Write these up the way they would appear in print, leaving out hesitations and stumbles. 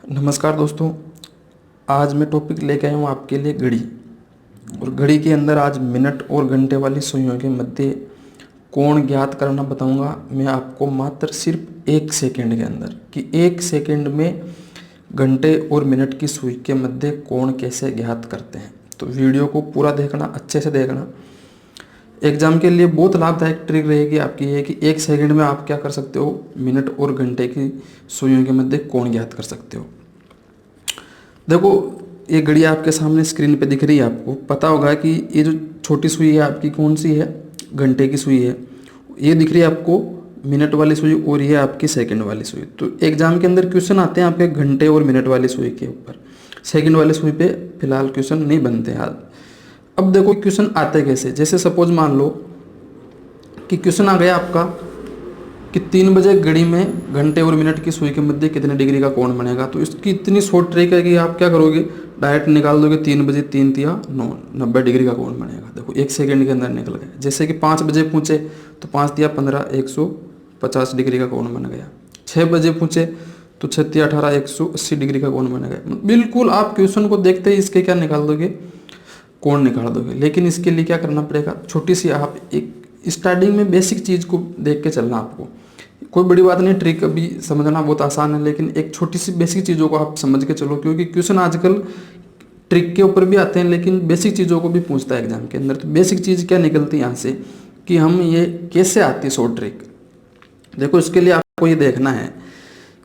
नमस्कार दोस्तों। आज मैं टॉपिक लेके आया हूँ आपके लिए घड़ी। और घड़ी के अंदर आज मिनट और घंटे वाली सुइयों के मध्य कोण ज्ञात करना बताऊंगा मैं आपको मात्र सिर्फ 1 सेकंड के अंदर कि 1 सेकंड में घंटे और मिनट की सुई के मध्य कोण कैसे ज्ञात करते हैं। तो वीडियो को पूरा देखना, अच्छे से देखना। एग्जाम के लिए बहुत लाभदायक ट्रिक रहेगी आपकी ये कि 1 सेकंड में आप क्या कर सकते हो, मिनट और घंटे की सुइयों के मध्य कोण ज्ञात कर सकते हो। देखो, ये घड़ी आपके सामने स्क्रीन पे दिख रही है। आपको पता होगा कि ये जो छोटी सुई है आपकी कौन सी है, घंटे की सुई है। ये दिख रही है आपको मिनट वाली सुई और ये आपकी सेकंड वाली सुई। तो एग्जाम के अंदर क्वेश्चन आते हैं आपके घंटे और मिनट वाली सुई के ऊपर। सेकंड वाली सुई पे फिलहाल क्वेश्चन नहीं बनते आज। अब देखो क्वेश्चन आते कैसे, जैसे सपोज मान लो कि क्वेश्चन आ गया आपका कि 3 बजे घड़ी में घंटे और मिनट की सुई के मध्य कितने डिग्री का कोण बनेगा। तो इसकी इतनी शॉर्ट ट्रिक है कि आप क्या करोगे, डायरेक्ट निकाल दोगे 3 बजे 3 तिया 9, 90 डिग्री का कोण बनेगा। देखो 1 सेकंड के अंदर निकल गया। जैसे कि 5 बजे पूछे तो 5 तिया 15, 150 डिग्री का कोण बन गया। 6 बजे पूछे तो 6 तिया 18, 180 डिग्री का कोण बन गया। बिल्कुल आप क्वेश्चन को देखते ही इसके क्या निकाल दोगे, कोण निकाल दोगे। लेकिन इसके लिए क्या करना पड़ेगा, छोटी सी आप एक स्टार्टिंग में बेसिक चीज़ को देख के चलना। आपको कोई बड़ी बात नहीं, ट्रिक अभी समझना बहुत आसान है, लेकिन एक छोटी सी बेसिक चीज़ों को आप समझ के चलो, क्योंकि क्वेश्चन आजकल ट्रिक के ऊपर भी आते हैं लेकिन बेसिक चीज़ों को भी पूछता है एग्जाम के अंदर। तो बेसिक चीज़ क्या निकलती है यहाँ से कि हम ये कैसे आती है शॉर्ट ट्रिक। देखो इसके लिए आपको ये देखना है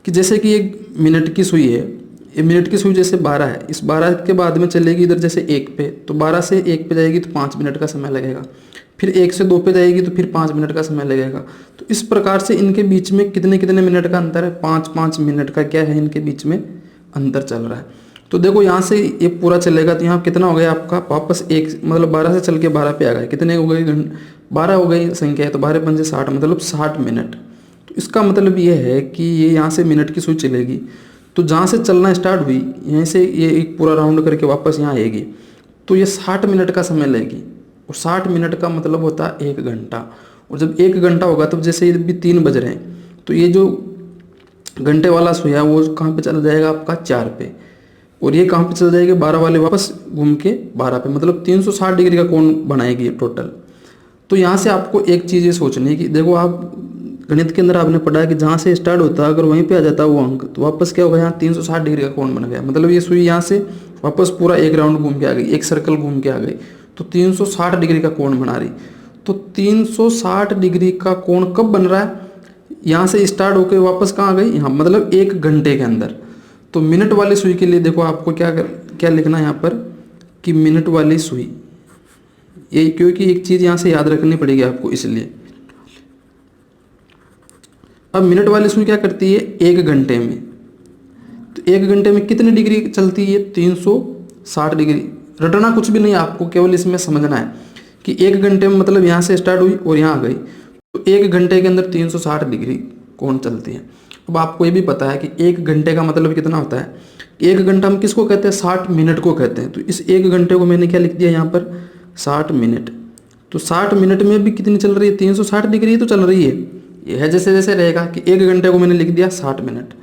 कि जैसे कि एक मिनट की सुई है, ये मिनट की सुई जैसे 12 है, इस 12 के बाद में चलेगी इधर जैसे 1 पे, तो 12 से 1 पे जाएगी तो 5 मिनट का समय लगेगा। फिर 1 से 2 पे जाएगी तो फिर 5 मिनट का समय लगेगा। तो इस प्रकार से इनके बीच में कितने कितने मिनट का अंतर है, 5-5 मिनट का क्या है इनके बीच में अंतर चल रहा है। तो देखो यहाँ से ये पूरा चलेगा तो यहाँ कितना हो गया आपका, वापस 1 मतलब 12 से चल के 12 पे आ गए। कितने हो गए, 12 हो गई संख्या है, तो 12 पंजे 60 मतलब 60 मिनट। तो इसका मतलब ये है कि ये यहाँ से मिनट की सुई चलेगी, तो जहाँ से चलना स्टार्ट हुई यहीं से ये एक पूरा राउंड करके वापस यहाँ आएगी, तो ये 60 मिनट का समय लेगी। और 60 मिनट का मतलब होता है 1 घंटा। और जब 1 घंटा होगा तब जैसे ये भी 3 बज रहे हैं, तो ये जो घंटे वाला सुइया वो कहाँ पे चला जाएगा आपका 4 पे, और ये कहाँ पे चल जाएगी 12 वाले वापस घूम के 12 पे, मतलब 360 डिग्री का कोण बनाएगी टोटल। तो यहाँ से आपको एक चीज़ ये सोचनी है कि देखो आप गणित के अंदर आपने पढ़ा है कि जहाँ से स्टार्ट होता है अगर वहीं पे आ जाता है वो अंक, तो वापस क्या होगा, यहाँ 360 डिग्री का कोण बन गया। मतलब ये सुई यहाँ से वापस पूरा एक राउंड घूम के आ गई, एक सर्कल घूम के आ गई, तो 360 डिग्री का कोण बना रही। तो 360 डिग्री का कोण कब बन रहा है, यहाँ से स्टार्ट होकर वापस कहाँ आ गई, यहाँ मतलब 1 घंटे के अंदर। तो मिनट वाली सुई के लिए देखो आपको क्या लिखना है यहाँ पर कि मिनट वाली सुई, ये क्योंकि एक चीज़ यहाँ से याद रखनी पड़ेगी आपको इसलिए। अब मिनट वाली सुई क्या करती है 1 घंटे में, तो 1 घंटे में कितनी डिग्री चलती है, 360 डिग्री। रटना कुछ भी नहीं है आपको, केवल इसमें समझना है कि 1 घंटे में मतलब यहाँ से स्टार्ट हुई और यहाँ आ गई, तो 1 घंटे के अंदर 360 डिग्री कोण चलती है। अब आपको ये भी पता है कि 1 घंटे का मतलब कितना होता है, 1 घंटा हम किसको कहते हैं, 60 मिनट को कहते हैं। तो इस 1 घंटे को मैंने क्या लिख दिया यहाँ पर 60 मिनट। तो 60 मिनट में भी कितनी चल रही है, 360 डिग्री तो चल रही है। यह है जैसे जैसे रहेगा कि 1 घंटे को मैंने लिख दिया 60 मिनट,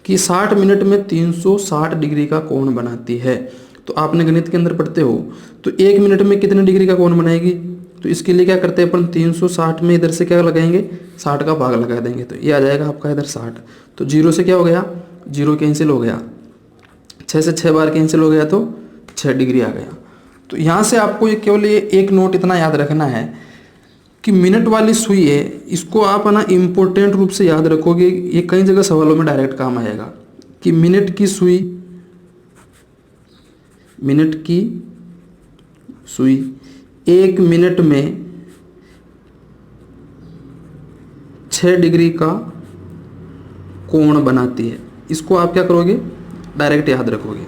कि 60 मिनट में 360 डिग्री का कोण बनाती है। तो आपने गणित के अंदर पढ़ते हो तो 1 मिनट में कितने डिग्री का कोण बनाएगी, तो इसके लिए क्या करते हैं अपन 360 में इधर से क्या लगाएंगे, 60 का भाग लगा देंगे, तो ये आ जाएगा आपका इधर 60। तो 0 से क्या हो गया, 0 कैंसिल हो गया, 6 से 6 बार कैंसिल हो गया तो 6 डिग्री आ गया। तो यहाँ से आपको ये केवल ये एक नोट इतना याद रखना है कि मिनट वाली सुई है, इसको आप है ना इम्पोर्टेंट रूप से याद रखोगे, ये कई जगह सवालों में डायरेक्ट काम आएगा कि मिनट की सुई 1 मिनट में 6 डिग्री का कोण बनाती है। इसको आप क्या करोगे, डायरेक्ट याद रखोगे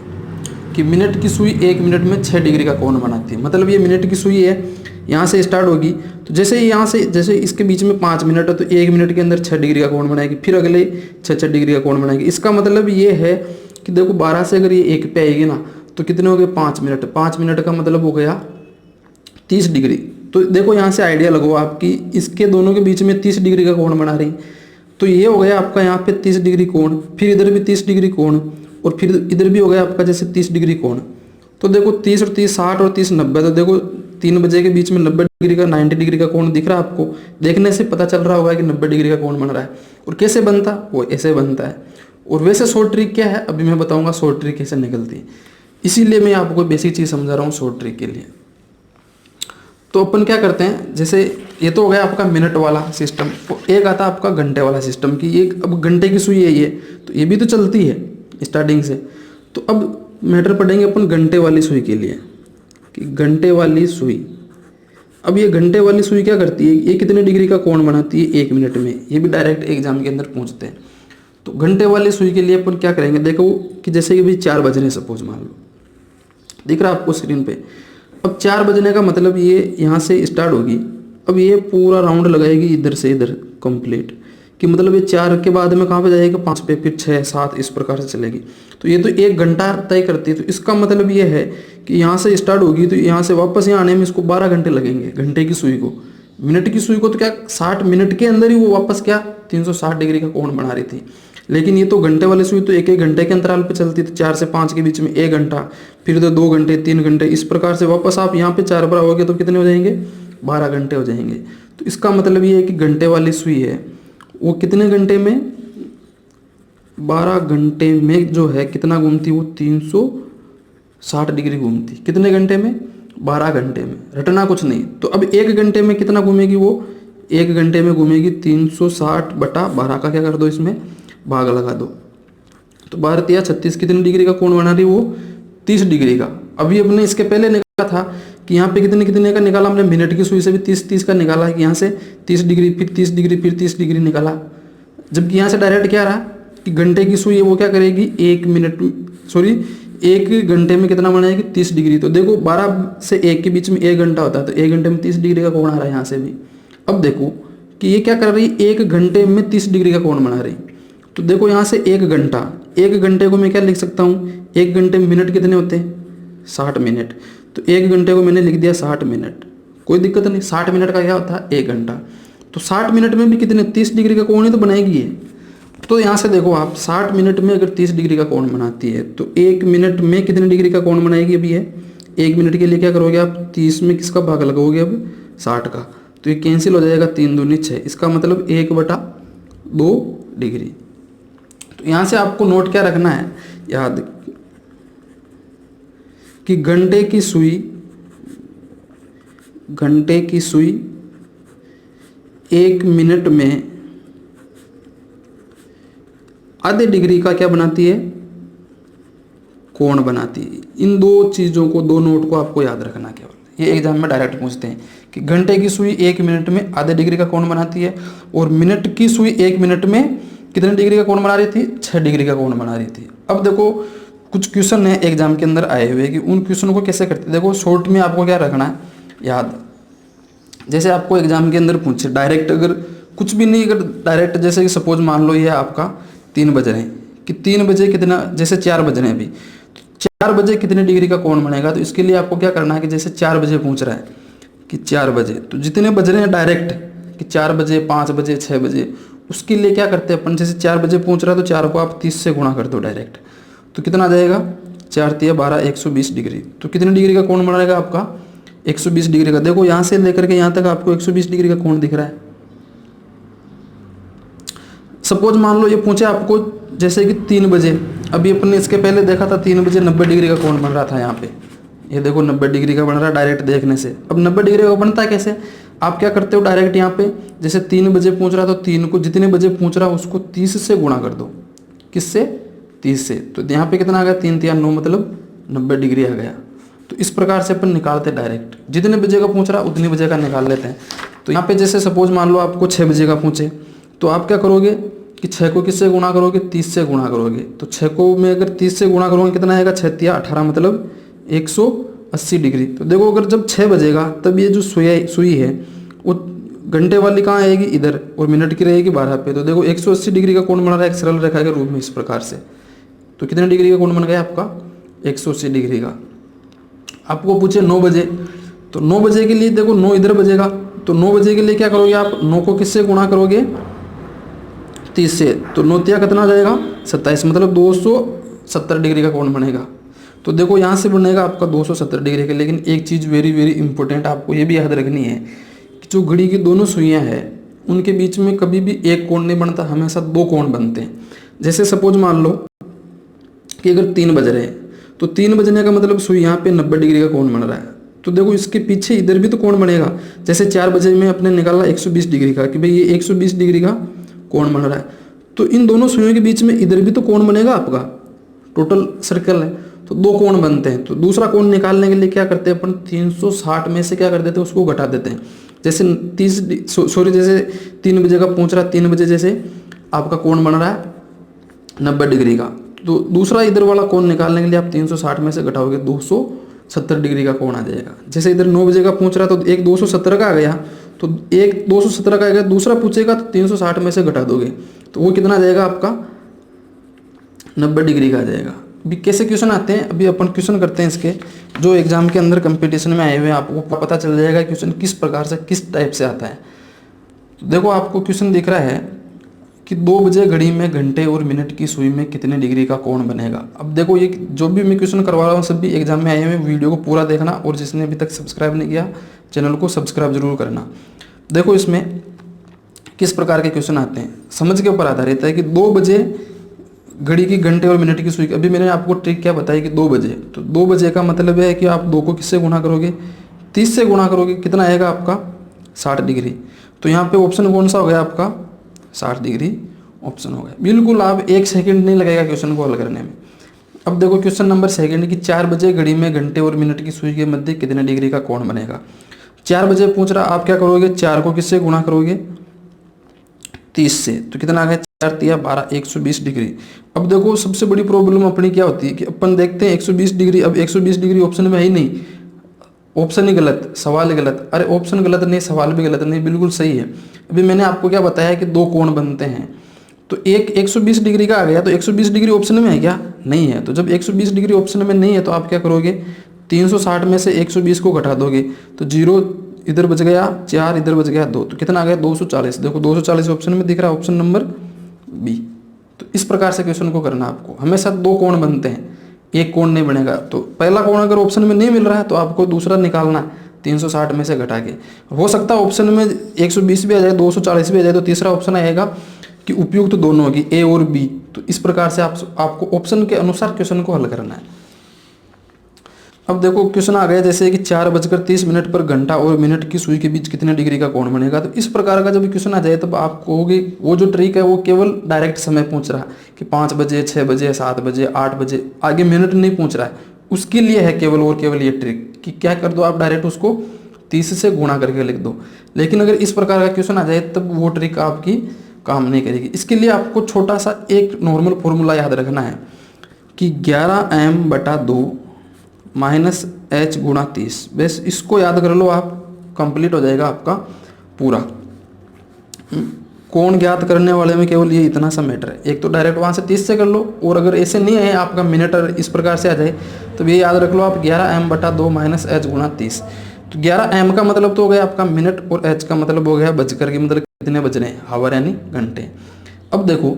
कि मिनट की सुई 1 मिनट में 6 डिग्री का कोण बनाती है। मतलब ये मिनट की सुई है, यहाँ से स्टार्ट होगी, तो जैसे यहाँ से जैसे इसके बीच में 5 मिनट है तो 1 मिनट के अंदर 6 डिग्री का कोण बनाएगी, फिर अगले 6 डिग्री का कोण बनाएगी। इसका मतलब ये है कि देखो 12 से अगर ये 1 पे आएगी ना तो कितने हो गए 5 मिनट, 5 मिनट का मतलब हो गया 30 डिग्री। तो देखो यहाँ से आइडिया लगो आपकी, इसके दोनों के बीच में 30 डिग्री का कोण बना रही, तो ये हो गया आपका यहाँ पे 30 डिग्री कोण, फिर इधर भी 30 डिग्री कोण, और फिर इधर भी हो गया आपका जैसे 30 डिग्री कोण। तो देखो 30 और 30 60 और 30 90, तो देखो 3 बजे के बीच में 90 डिग्री का 90 डिग्री का कोण दिख रहा है आपको। देखने से पता चल रहा होगा कि 90 डिग्री का कोण बन रहा है। और कैसे बनता, वो ऐसे बनता है। और वैसे शॉर्ट ट्रिक क्या है, अभी मैं बताऊंगा शॉर्ट ट्रिक कैसे निकलती है। इसीलिए मैं आपको बेसिक चीज़ समझा रहा हूँ शॉर्ट ट्रिक के लिए। तो अपन क्या करते हैं, जैसे ये तो हो गया आपका मिनट वाला सिस्टम, एक आता है आपका घंटे वाला सिस्टम की। ये अब घंटे की सुई है ये, तो ये भी तो चलती है स्टार्टिंग से। तो अब मैटर पढ़ेंगे अपन घंटे वाली सुई के लिए कि घंटे वाली सुई। अब ये घंटे वाली सुई क्या करती है, ये कितने डिग्री का कोण बनाती है 1 मिनट में। ये भी डायरेक्ट एग्जाम के अंदर पूछते हैं। तो घंटे वाली सुई के लिए अपन क्या करेंगे, देखो कि जैसे कि भी 4 बज रहे सपोज मान लो, दिख रहा है आपको स्क्रीन पे। अब 4 बजने का मतलब ये यहाँ से स्टार्ट होगी। अब ये पूरा राउंड लगाएगी इधर से इधर कंप्लीट, कि मतलब ये 4 के बाद में कहाँ पे जाएगा 5 पे, फिर 6 7 इस प्रकार से चलेगी। तो ये तो 1 घंटा तय करती है। तो इसका मतलब ये है कि यहाँ से स्टार्ट होगी तो यहाँ से वापस यहाँ आने में इसको 12 घंटे लगेंगे घंटे की सुई को। मिनट की सुई को तो क्या 60 मिनट के अंदर ही वो वापस क्या 360 डिग्री का कोण बना रही थी। लेकिन ये तो घंटे वाली सुई तो 1 घंटे के अंतराल पे चलती थी। 4 से 5 के बीच में 1 घंटा, फिर तो 2 घंटे 3 घंटे, इस प्रकार से वापस आप यहाँ पे 4 बार आओगे तो कितने हो जाएंगे 12 घंटे हो जाएंगे। तो इसका मतलब ये है कि घंटे वाली सुई है वो कितने घंटे में 12 घंटे में जो है कितना घूमती, वो 360 डिग्री घूमती। कितने घंटे में 12 घंटे में, रटना कुछ नहीं। तो अब 1 घंटे में कितना घूमेगी, वो 1 घंटे में घूमेगी 360 बटा 12 का क्या कर दो इसमें भाग लगा दो। तो 12 या 36 कितने डिग्री का कोण बना रही, वो 30 डिग्री का। अभी अपने इसके पहले निकाला था कि यहाँ पे कितने कितने का निकाला हमने, मिनट की सुई से भी 30 का निकाला है कि यहाँ से 30 डिग्री फिर 30 डिग्री फिर 30 डिग्री निकाला। जबकि यहाँ से डायरेक्ट क्या रहा कि घंटे की सुई है वो क्या करेगी 1 घंटे में कितना बनाएगी 30 डिग्री। तो देखो 12 से 1 के बीच में 1 घंटा होता है, तो 1 घंटे में 30 डिग्री का कोण आ रहा है यहाँ से भी। अब देखो कि ये क्या कर रही है 1 घंटे में 30 डिग्री का कोण बना रही। तो देखो यहाँ से 1 घंटा, 1 घंटे को मैं क्या लिख सकता हूँ, 1 घंटे में मिनट कितने होते हैं 60 मिनट। तो 1 घंटे को मैंने लिख दिया 60 मिनट, कोई दिक्कत नहीं। 60 मिनट का क्या होता है 1 घंटा। तो 60 मिनट में भी कितने 30 डिग्री का कोण ही तो बनाएगी ये। तो यहाँ से देखो आप 60 मिनट में अगर 30 डिग्री का कोण बनाती है तो 1 मिनट में कितने डिग्री का कोण बनाएगी अभी है। 1 मिनट के लिए क्या करोगे आप 30 में किसका भाग लगाओगे अब 60 का। तो ये कैंसिल हो जाएगा 3 दूनी 6, इसका मतलब 1/2 डिग्री। तो यहाँ से आपको नोट क्या रखना है याद कि घंटे की सुई 1 मिनट में आधे डिग्री का क्या बनाती है कोण बनाती है। इन 2 चीज़ों को 2 नोट को आपको याद रखना केवल। ये एग्जाम में डायरेक्ट पूछते हैं कि घंटे की सुई 1 मिनट में आधे डिग्री का कोण बनाती है और मिनट की सुई 1 मिनट में कितने डिग्री का कोण बना रही थी 6 डिग्री का कोण बना रही थी। अब देखो कुछ क्वेश्चन है एग्जाम के अंदर आए हुए कि उन क्वेश्चन को कैसे करते हैं। देखो शॉर्ट में आपको क्या रखना है याद, जैसे आपको एग्जाम के अंदर पूछे डायरेक्ट, अगर कुछ भी नहीं, अगर डायरेक्ट जैसे कि सपोज मान लो ये आपका 3 बज रहे हैं कि 3 बजे कितना, जैसे 4 बज रहे हैं अभी, तो 4 बजे कितने डिग्री का कोण बनेगा। तो इसके लिए आपको क्या करना है कि जैसे 4 बजे पूछ रहा है कि 4 बजे, तो जितने बज रहे हैं डायरेक्ट कि 4 बजे 5 बजे 6 बजे, उसके लिए क्या करते हैं अपन, जैसे 4 बजे पहुंच रहा है तो 4 को आप 30 से गुणा कर दो डायरेक्ट। तो कितना आ जाएगा 4 तिया 12 120 डिग्री। तो कितने डिग्री का कोण बनेगा आपका 120 डिग्री का। देखो यहाँ से लेकर के यहाँ तक आपको 120 डिग्री का कोण दिख रहा है। सपोज मान लो ये पूछे आपको जैसे कि 3 बजे, अभी अपन ने इसके पहले देखा था 3 बजे 90 डिग्री का कोण बन रहा था यहाँ पे, ये देखो 90 डिग्री का बन रहा है डायरेक्ट देखने से। अब 90 डिग्री का बनता है कैसे, आप क्या करते हो डायरेक्ट यहाँ पे जैसे 3 बजे पूछ रहा तो 3 को जितने बजे पूछ रहा उसको 30 से गुणा कर दो। किससे 30 से। तो यहाँ पे कितना आ गया 3 तिया 9 मतलब 90 डिग्री आ गया। तो इस प्रकार से अपन निकालते हैं डायरेक्ट, जितने बजे का पूछ रहा उतनी बजे का निकाल लेते हैं। तो यहाँ पे जैसे सपोज मान लो आपको 6 बजे का पूछे तो आप क्या करोगे कि 6 को किससे गुणा करोगे 30 से गुणा करोगे। तो 6 को में अगर 30 से गुणा करोगे कितना आएगा 6 तिया 18 मतलब 180 डिग्री। तो देखो अगर जब 6 बजेगा तब ये जो सुई है वो घंटे वाली कहाँ आएगी इधर और मिनट की रहेगी 12 पे। तो देखो 180 डिग्री का कोण बना रहा है एक सरल रेखा के रूप में इस प्रकार से। तो कितने डिग्री का कोण बन गया आपका 180 डिग्री का। आपको पूछे 9 बजे, तो 9 बजे के लिए देखो 9 इधर बजेगा, तो 9 बजे के लिए क्या करोगे आप 9 को किससे गुणा करोगे 30 से। तो 9 तिया कितना आ जाएगा 27 मतलब 270 डिग्री का कोण बनेगा। तो देखो यहाँ से बनेगा आपका 270 डिग्री का। लेकिन एक चीज़ वेरी वेरी इंपॉर्टेंट आपको ये भी याद रखनी है कि जो घड़ी की दोनों सुइयाँ हैं उनके बीच में कभी भी एक कोण नहीं बनता, हमेशा दो कोण बनते हैं। जैसे सपोज मान लो कि अगर 3 बज रहे हैं तो 3 बजने का मतलब सुई यहाँ पे 90 डिग्री का कोण बन रहा है। तो देखो इसके पीछे इधर भी तो कोण बनेगा। जैसे 4 बजे में अपने निकाला 120 डिग्री का कि भाई ये 120 डिग्री का कोण बन रहा है, तो इन दोनों सुइयों के बीच में इधर भी तो कोण बनेगा आपका। टोटल सर्कल है तो दो कोण बनते हैं। तो दूसरा कोण निकालने के लिए क्या करते हैं अपन, 360 में से क्या कर देते हैं, उसको घटा देते हैं। जैसे जैसे 3 बजे का पूछ रहा है, 3 बजे जैसे आपका कोण बन रहा है 90 डिग्री का, तो दूसरा इधर वाला कोण निकालने के लिए आप 360 में से घटाओगे 270 डिग्री का कोण आ जाएगा। जैसे इधर 9 बजे का पूछ रहा तो एक 270 का आ गया, तो एक 270 का आ गया, दूसरा पूछेगा तो 360 में से घटा दोगे तो वो कितना आ जाएगा आपका 90 डिग्री का आ जाएगा। अभी कैसे क्वेश्चन आते हैं, अभी अपन क्वेश्चन करते हैं इसके जो एग्जाम के अंदर कंपटीशन में आए हुए हैं, आपको पता चल जाएगा क्वेश्चन किस प्रकार से किस टाइप से आता है। तो देखो आपको क्वेश्चन दिख रहा है कि 2 बजे घड़ी में घंटे और मिनट की सुई में कितने डिग्री का कोण बनेगा। अब देखो ये जो भी मैं क्वेश्चन करवा रहा हूँ सब भी एग्जाम में आए हुए, वीडियो को पूरा देखना और जिसने अभी तक सब्सक्राइब नहीं किया चैनल को सब्सक्राइब जरूर करना। देखो इसमें किस प्रकार के क्वेश्चन आते हैं, समझ के ऊपर आधारित है कि 2 बजे घड़ी की घंटे और मिनट की सुई। अभी मैंने आपको ट्रिक क्या बताई कि 2 बजे, तो 2 बजे का मतलब है कि आप 2 को किससे गुणा करोगे, 30 से गुणा करोगे, कितना आएगा आपका 60 डिग्री। तो यहाँ पे ऑप्शन कौन सा हो गया आपका 60 डिग्री ऑप्शन हो गया। बिल्कुल आप 1 सेकंड नहीं लगेगा क्वेश्चन को हल करने में। अब देखो क्वेश्चन नंबर सेकंड कि 4 बजे घड़ी में घंटे और मिनट की सुई के मध्य कितने डिग्री का कोण बनेगा। 4 बजे पूछ रहा, आप क्या करोगे, 4 को किससे गुणा करोगे 30 से, तो कितना आ गया 4 तिया 12 120 डिग्री। अब देखो सबसे बड़ी प्रॉब्लम अपनी क्या होती है कि अपन देखते हैं 120 डिग्री, अब 120 डिग्री ऑप्शन में है ही नहीं, ऑप्शन ही गलत, सवाल ही गलत। अरे ऑप्शन गलत नहीं, सवाल भी गलत नहीं, बिल्कुल सही है। अभी मैंने आपको क्या बताया कि दो कोण बनते हैं, तो एक 120 डिग्री का आ गया, तो 120 डिग्री ऑप्शन में है क्या, नहीं है। तो जब 120 डिग्री ऑप्शन में नहीं है तो आप क्या करोगे 360 में से 120 को घटा दोगे, तो 0 इधर बच गया, 4 इधर बच गया 2, तो कितना आ गया 240। देखो 240 ऑप्शन में दिख रहा है, ऑप्शन नंबर बी। तो इस प्रकार से क्वेश्चन को करना आपको, हमेशा दो कोण बनते हैं, एक कोण नहीं बनेगा। तो पहला कोण अगर ऑप्शन में नहीं मिल रहा है तो आपको दूसरा निकालना है 360 में से घटा के। हो सकता है ऑप्शन में 120 भी आ जाए, 240 भी आ जाए, तो तीसरा ऑप्शन आएगा कि उपयुक्त तो दोनों होगी, ए और बी। तो इस प्रकार से आपको ऑप्शन के अनुसार क्वेश्चन को हल करना है। अब देखो क्वेश्चन आ गया जैसे कि 4:30 पर घंटा और मिनट की सुई के बीच कितने डिग्री का कोण बनेगा। तो इस प्रकार का जब क्वेश्चन आ जाए तब आप कहोगे, वो जो ट्रिक है वो केवल डायरेक्ट समय पूछ रहा है कि 5 बजे 6 बजे 7 बजे 8 बजे, आगे मिनट नहीं पूछ रहा है, उसके लिए है केवल और केवल ये ट्रिक कि क्या कर दो आप डायरेक्ट उसको 30 से गुणा करके लिख दो। लेकिन अगर इस प्रकार का क्वेश्चन आ जाए तब वो ट्रिक आपकी काम नहीं करेगी। इसके लिए आपको छोटा सा एक नॉर्मल फॉर्मूला याद रखना है कि 11m/2 -h गुणा 30। बस इसको याद कर लो आप, कंप्लीट हो जाएगा आपका पूरा। कोण ज्ञात करने वाले में केवल ये इतना सा मैटर है। एक तो डायरेक्ट वहाँ से 30 से कर लो, और अगर ऐसे नहीं है आपका मिनट इस प्रकार से आ जाए तो ये याद रख लो आप 11m/2 -h गुणा 30। तो 11m का मतलब तो हो गया आपका मिनट, और h का मतलब हो गया बजकर की मतलब कितने बज रहे हैं, हावर यानी घंटे। अब देखो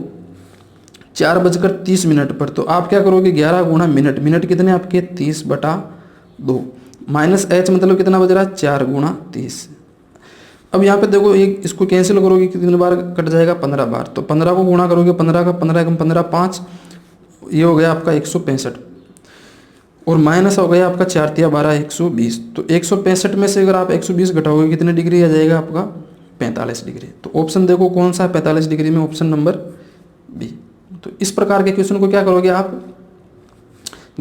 4:30 पर, तो आप क्या करोगे 11 गुणा मिनट, मिनट कितने आपके 30/2 माइनस h मतलब कितना बज रहा है 4 गुणा 30। अब यहाँ पे देखो एक इसको कैंसिल करोगे कितने बार कट जाएगा 15 बार, तो 15 को गुणा करोगे 15 का 15 कम 15 5, ये हो गया आपका 165, और माइनस हो गया आपका 4 तिया 12 120। तो 165 में से अगर आप 120 घटाओगे कितने डिग्री आ जाएगा आपका 45 डिग्री। तो ऑप्शन देखो कौन सा है 45 डिग्री में, ऑप्शन नंबर बी। तो इस प्रकार के क्वेश्चन को क्या करोगे आप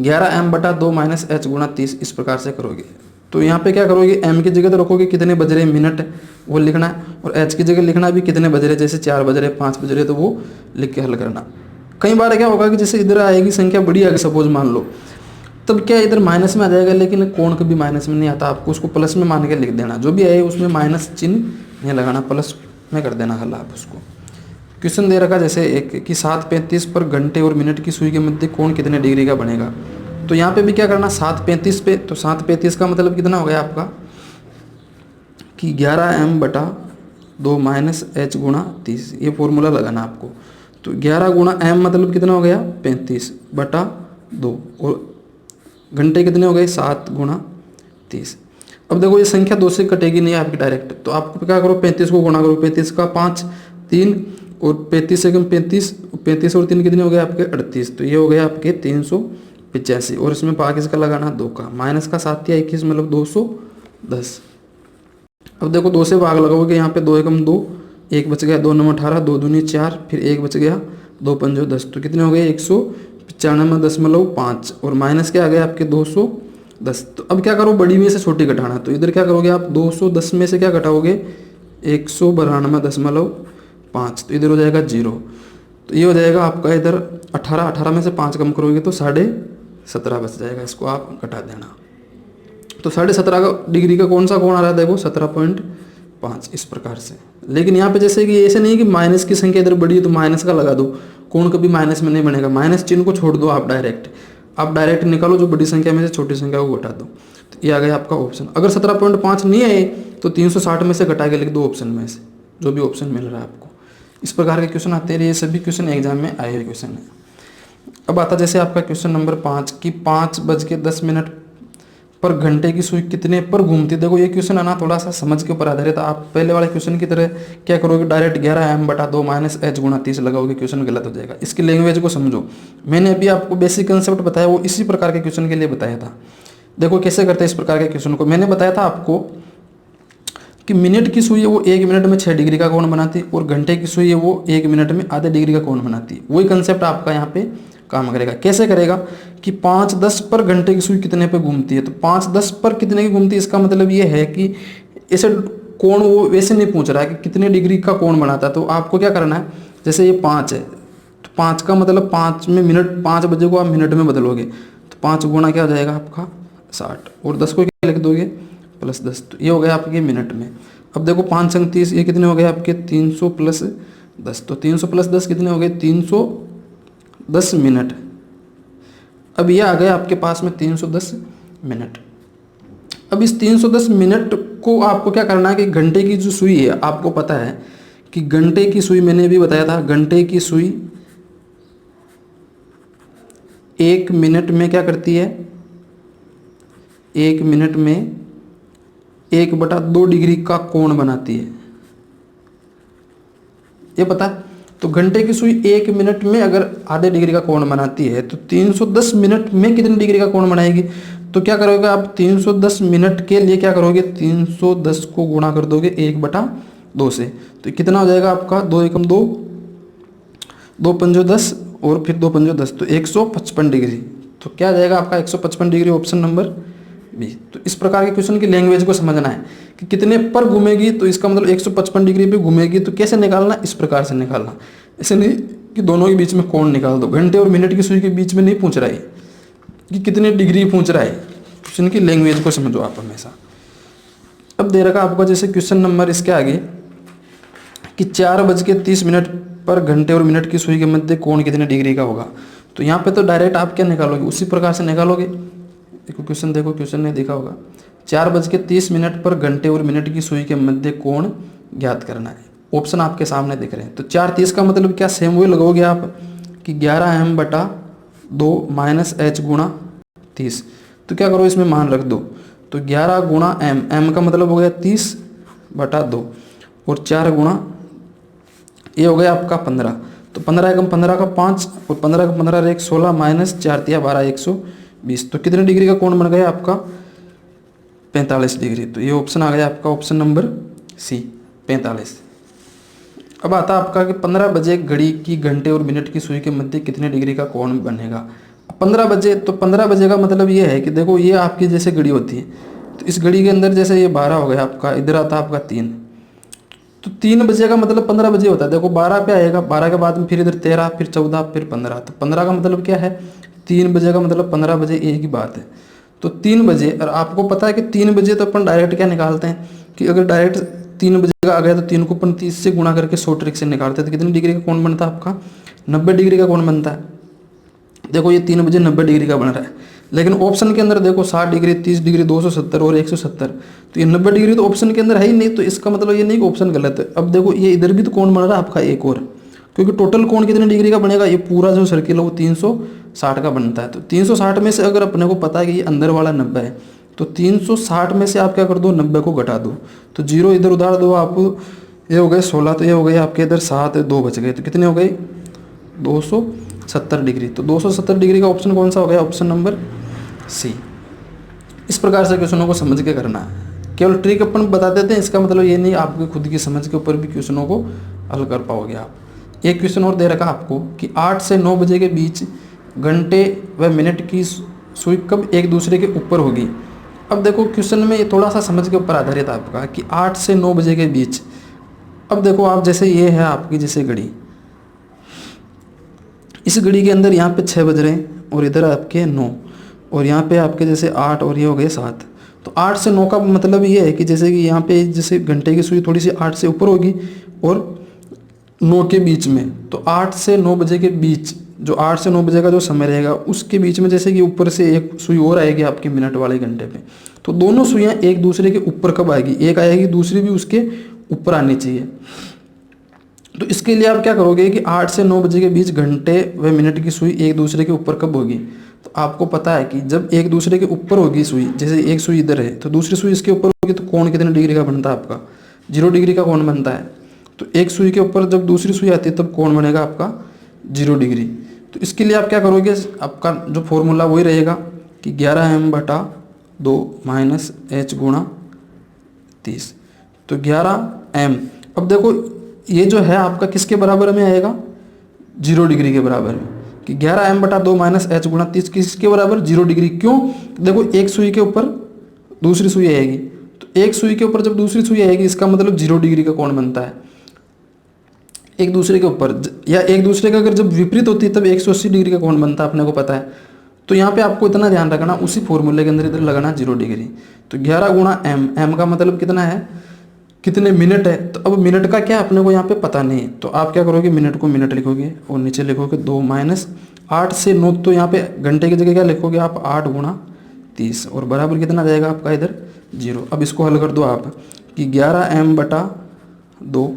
11m/2 -h गुणा 30 इस प्रकार से करोगे। तो यहाँ पे क्या करोगे m की जगह तो रखोगे कितने बज रहे मिनट वो लिखना है, और h की जगह लिखना भी कितने बज रहे, जैसे 4 बज रहे 5 बज रहे तो वो लिख के हल करना। कई बार क्या होगा कि जैसे इधर आएगी संख्या बड़ी आगे सपोज मान लो, तब क्या इधर माइनस में आ जाएगा, लेकिन कोण कभी माइनस में नहीं आता, आपको उसको प्लस में मान के लिख देना। जो भी आए उसमें माइनस चिन्ह नहीं लगाना, प्लस में कर देना हल आप उसको। क्वेश्चन दे रखा जैसे एक कि 7:35 पर घंटे और मिनट की सुई के मध्य कोण कितने डिग्री का बनेगा। तो यहाँ पे भी क्या करना 7:35 पे, तो 7:35 का मतलब कितना हो गया आपका कि 11m/2 -h गुणा 30, ये फॉर्मूला लगाना आपको। तो 11 गुणा m मतलब कितना हो गया 35 बटा 2 और घंटे कितने हो गए 7 गुणा 30। अब देखो ये संख्या 2 से कटेगी नहीं आपकी डायरेक्ट, तो आप क्या करो 35 को गुणा करो, 35 का 5 3 और 35 से कम 35 और 3 कितने हो गए आपके 38, तो ये हो गए आपके 385 और इसमें भाग इसका लगाना 2 का, माइनस का 7 या 21 मतलब 210। अब देखो 2 से भाग लगाओगे, यहाँ पे 2 एकम 2, 1 बच गया, 2 9 18, 2 दूनी 4, फिर 1 बच गया, 2 पंजो 10, तो कितने हो गए 195.5 और माइनस के आ गए आपके 210। तो अब क्या करो बड़ी में से छोटी घटाना, तो इधर क्या करोगे आप 210 में से क्या घटाओगे 192.5, तो इधर हो जाएगा 0, तो ये हो जाएगा आपका इधर 18 में से 5 कम करोगे तो 17.5 बच जाएगा, इसको आप घटा देना। तो 17.5 डिग्री का कौन सा कोण आ रहा है देखो 17.5 इस प्रकार से। लेकिन यहाँ पे जैसे कि ऐसे नहीं कि माइनस की संख्या इधर बड़ी है तो माइनस का लगा दो, कोण कभी माइनस में नहीं बनेगा, माइनस चिन्ह को छोड़ दो आप डायरेक्ट निकालो, जो बड़ी संख्या में से छोटी संख्या को घटा दो, तो ये आ गया आपका ऑप्शन। अगर 17.5 नहीं आए तो 360 में से घटा के लिख दो ऑप्शन में से, जो भी ऑप्शन मिल रहा है आपको। इस प्रकार के क्वेश्चन आते रहे, ये सभी क्वेश्चन एग्जाम में आए हुए क्वेश्चन है। अब आता जैसे आपका क्वेश्चन नंबर 5 कि 5:10 पर घंटे की सुई कितने पर घूमती। देखो ये क्वेश्चन है ना थोड़ा सा समझ के ऊपर आधारित, आप पहले वाले क्वेश्चन की तरह क्या करोगे डायरेक्ट 11m/2 - h गुणा 30 लगाओगे, क्वेश्चन गलत हो जाएगा। इसकी लैंग्वेज को समझो, मैंने अभी आपको बेसिक कंसेप्ट बताया वो इसी प्रकार के क्वेश्चन के लिए बताया था। देखो कैसे करते हैं इस प्रकार के क्वेश्चन को, मैंने बताया था आपको कि मिनट की सुई है वो 1 मिनट में 6 डिग्री का कोण बनाती है और घंटे की सुई है वो 1 मिनट में आधे डिग्री का कोण बनाती है। वही कंसेप्ट आपका यहाँ पे काम करेगा। कैसे करेगा कि 5:10 पर घंटे की सुई कितने पे घूमती है, तो 5:10 पर कितने की घूमती है, इसका मतलब ये है कि ऐसे कोण वो वैसे नहीं पूछ रहा है कि कितने डिग्री का कोण बनाता है। तो आपको क्या करना है, जैसे ये 5 है तो 5 का मतलब 5 में मिनट, 5 बजे को आप मिनट में बदलोगे तो 5 गुणा क्या हो जाएगा आपका 60 और 10 को क्या लिख दोगे +10, तो ये हो गया आपके मिनट में। अब देखो 5 अंक 30, ये कितने हो गए आपके 300 + 10, तो 300 + 10 कितने हो गए 310 मिनट। अब ये आ गया आपके पास में 310 मिनट। अब इस 310 मिनट को आपको क्या करना है कि घंटे की जो सुई है, आपको पता है कि घंटे की सुई, मैंने भी बताया था घंटे की सुई 1 मिनट में क्या करती है, 1 मिनट में 1/2 डिग्री का कोण बनाती है, ये पता है। तो घंटे की सुई 1 मिनट में अगर आधे डिग्री का कोण बनाती है तो 310 मिनट में कितने डिग्री का कोण बनाएगी। तो क्या करोगे आप 310 मिनट के लिए क्या करोगे 310 को गुणा कर दोगे 1/2 से, तो कितना हो जाएगा आपका 2 एकम 2, 2 पंजो 10 और फिर 2 पंजो 10, तो 155 डिग्री। तो क्या आ जाएगा आपका 155 डिग्री, ऑप्शन नंबर बी। तो इस प्रकार के क्वेश्चन की लैंग्वेज को समझना है कि कितने पर घूमेगी, तो इसका मतलब 155 डिग्री पे घूमेगी। तो कैसे निकालना, इस प्रकार से निकालना, ऐसे नहीं कि दोनों के बीच में कोण निकाल दो। घंटे और मिनट की सुई के बीच में नहीं पूछ रहा है कि कितने डिग्री पूछ रहा है, क्वेश्चन की लैंग्वेज को समझो आप हमेशा। अब दे रखा आपका जैसे क्वेश्चन नंबर इसके आगे कि 4:30 पर घंटे और मिनट की सुई के मध्य कोण कितने डिग्री का होगा। तो यहाँ पे तो डायरेक्ट आप क्या निकालोगे, उसी प्रकार से निकालोगे। देखो क्वेश्चन ने देखा होगा 4:30 पर घंटे और मिनट की सुई के मध्य कोण ज्ञात करना है। ऑप्शन आपके सामने दिख रहे हैं। तो 4:30 का मतलब क्या, सेम वही लगाओगे आप कि 11m/2 - h गुणा 30। तो क्या करो इसमें मान रख दो, तो 11 गुणा m का मतलब हो गया 30/2 और 4 गुणा ये हो गया आपका 15। तो 15 एकम 15 का 5 और 15 का 15 एक 16 - 4 × 12 120। तो कितने डिग्री का कोण बन गया आपका 45 डिग्री। तो ये ऑप्शन आ गया आपका ऑप्शन नंबर सी 45। अब आता आपका कि 15 बजे घड़ी की घंटे और मिनट की सुई के मध्य कितने डिग्री का कोण बनेगा। 15 बजे, तो 15 बजे का मतलब ये है कि देखो ये आपकी जैसे घड़ी होती है, तो इस घड़ी के अंदर जैसे ये 12 हो गया आपका, इधर आता आपका 3, तो 3 बजे का मतलब 15 बजे होता है। देखो 12 पे आएगा, 12 के बाद में फिर इधर 13, फिर 14, फिर 15। तो 15 का मतलब क्या है 3 बजे का मतलब 15 बजे, एक ही बात है। तो 3 बजे, और आपको पता है कि 3 बजे तो अपन डायरेक्ट क्या निकालते हैं कि अगर डायरेक्ट 3 बजे का आ गया तो 3 को अपन 30 से गुणा करके 100 ट्रिक से निकालते हैं। तो कितनी डिग्री का कोण बनता है आपका 90 डिग्री का कोण बनता है। देखो ये 3 बजे 90 डिग्री का बन रहा है, लेकिन ऑप्शन के अंदर देखो 60 डिग्री, 30 डिग्री, 270 और 170। तो ये 90 डिग्री तो ऑप्शन के अंदर है ही नहीं, तो इसका मतलब ये नहीं कि ऑप्शन गलत है। अब देखो ये इधर भी तो कोण बन रहा है आपका एक और, क्योंकि टोटल कोण कितने डिग्री का बनेगा, ये पूरा जो सर्किल है वो 360 का बनता है। तो 360 में से अगर अपने को पता है कि ये अंदर वाला 90 है, तो 360 में से आप क्या कर दो, 90 को घटा दो, तो 0 इधर उधार दो आप, ये हो गए 16, तो ये हो गए आपके इधर 7, 2 बच गए, तो कितने हो गए 270 डिग्री। तो 270 डिग्री का ऑप्शन कौन सा हो गया, ऑप्शन नंबर सी। इस प्रकार से क्वेश्चनों को समझ के करना है। केवल ट्रिक अपन बता देते हैं, इसका मतलब ये नहीं आपके खुद की समझ के ऊपर भी क्वेश्चनों को हल कर पाओगे आप। एक क्वेश्चन और दे रखा आपको कि 8 से 9 बजे के बीच घंटे व मिनट की सुई कब एक दूसरे के ऊपर होगी। अब देखो क्वेश्चन में ये थोड़ा सा समझ के ऊपर आधारित आपका कि 8 से 9 बजे के बीच। अब देखो आप, जैसे ये है आपकी जैसे घड़ी, इस घड़ी के अंदर यहाँ पे 6 बज रहे हैं और इधर आपके 9, और यहाँ पे आपके जैसे 8 और ये हो गए 7। तो 8 से 9 का मतलब ये है कि जैसे कि यहाँ पे जैसे घंटे की सुई थोड़ी सी 8 से ऊपर होगी और 9 के बीच में। तो 8 से 9 बजे के बीच, जो 8 से 9 बजे का जो समय रहेगा उसके बीच में जैसे कि ऊपर से एक सुई और आएगी आपके मिनट वाले घंटे पे। तो दोनों सुइयाँ एक दूसरे के ऊपर कब आएगी, एक आएगी दूसरी भी उसके ऊपर आनी चाहिए। तो इसके लिए आप क्या करोगे कि 8 से 9 बजे के बीच घंटे व मिनट की सुई एक दूसरे के ऊपर कब होगी। तो आपको पता है कि जब एक दूसरे के ऊपर होगी सुई, जैसे एक सुई इधर है तो दूसरी सुई इसके ऊपर होगी, तो कोण कितने डिग्री का बनता है आपका, 0 डिग्री का कोण बनता है। तो एक सुई के ऊपर जब दूसरी सुई आती है तब कोण बनेगा आपका 0 डिग्री। तो इसके लिए आप क्या करोगे, आपका जो फॉर्मूला वही रहेगा कि 11m/2 माइनस h गुणा 30। तो 11m, अब देखो ये जो है आपका किसके बराबर में आएगा, 0 डिग्री के बराबर में, कि 11m/2 माइनस h गुणा 30 किसके बराबर, 0 डिग्री। क्यों, देखो एक सुई के ऊपर दूसरी सुई आएगी, तो एक सुई के ऊपर जब दूसरी सुई आएगी इसका मतलब 0 डिग्री का कोण बनता है एक दूसरे के ऊपर, या एक दूसरे का अगर जब विपरीत होती है तब 180 डिग्री का कोण बनता है, अपने को पता है। तो यहाँ पे आपको इतना ध्यान रखना, उसी फॉर्मूले के अंदर इधर लगाना 0 डिग्री। तो 11 गुणा m का मतलब कितना है, कितने मिनट है। तो अब मिनट का क्या अपने को यहाँ पे पता नहीं है, तो आप क्या करोगे, मिनट को मिनट लिखोगे और नीचे लिखोगे 2 माइनस 8 से 9, तो यहाँ पे घंटे की जगह क्या लिखोगे आप, 8 गुणा 30, और बराबर कितना जाएगा आपका इधर 0। अब इसको हल कर दो आप कि 11m/2,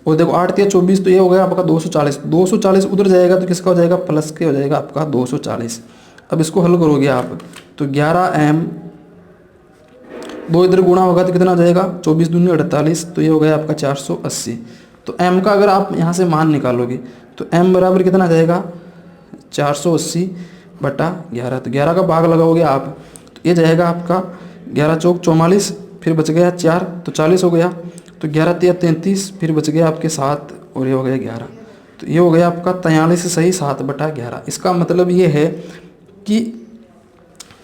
और देखो 8 या 24, तो ये हो गया आपका 240। 240 उधर जाएगा तो किसका हो जाएगा, प्लस के हो जाएगा आपका 240। अब इसको हल करोगे आप तो 11m, 2 इधर गुणा होगा तो कितना हो जाएगा, 24 दूनी 48, तो ये हो गया आपका 480। तो m का अगर आप यहाँ से मान निकालोगे तो m बराबर कितना जाएगा, 480/11। तो 11 का भाग लगाओगे आप तो ये जाएगा आपका 11 चौक 44, फिर बच गया 4 तो 40 हो गया। तो 11 तिया 33, फिर बच गया आपके 7 और ये हो गया 11। तो ये हो गया आपका 43 सही 7/11। इसका मतलब ये है कि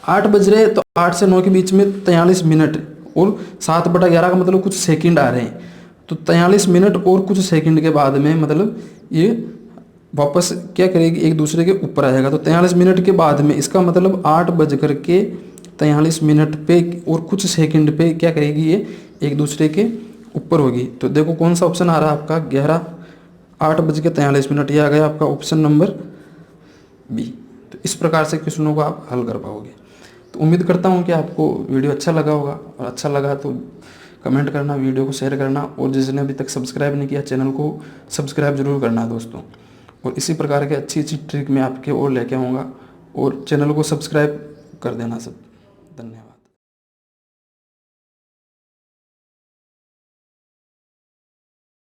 8 बज रहे तो 8 से 9 के बीच में 43 मिनट और 7/11 का मतलब कुछ सेकंड आ रहे हैं। तो 43 मिनट और कुछ सेकंड के बाद में मतलब ये वापस क्या करेगी, एक दूसरे के ऊपर आ जाएगा। तो 43 मिनट के बाद में इसका मतलब 8:43 पे और कुछ सेकंड पे क्या करेगी, ये एक दूसरे के ऊपर होगी। तो देखो कौन सा ऑप्शन आ रहा है आपका, 8:43 ये आ गया आपका ऑप्शन नंबर बी। तो इस प्रकार से क्वेश्चनों को आप हल कर पाओगे। तो उम्मीद करता हूँ कि आपको वीडियो अच्छा लगा होगा, और अच्छा लगा तो कमेंट करना, वीडियो को शेयर करना, और जिसने अभी तक सब्सक्राइब नहीं किया चैनल को सब्सक्राइब जरूर करना दोस्तों। और इसी प्रकार के अच्छी अच्छी ट्रिक मैं आपके और लेके आऊँगा, और चैनल को सब्सक्राइब कर देना सब। धन्यवाद।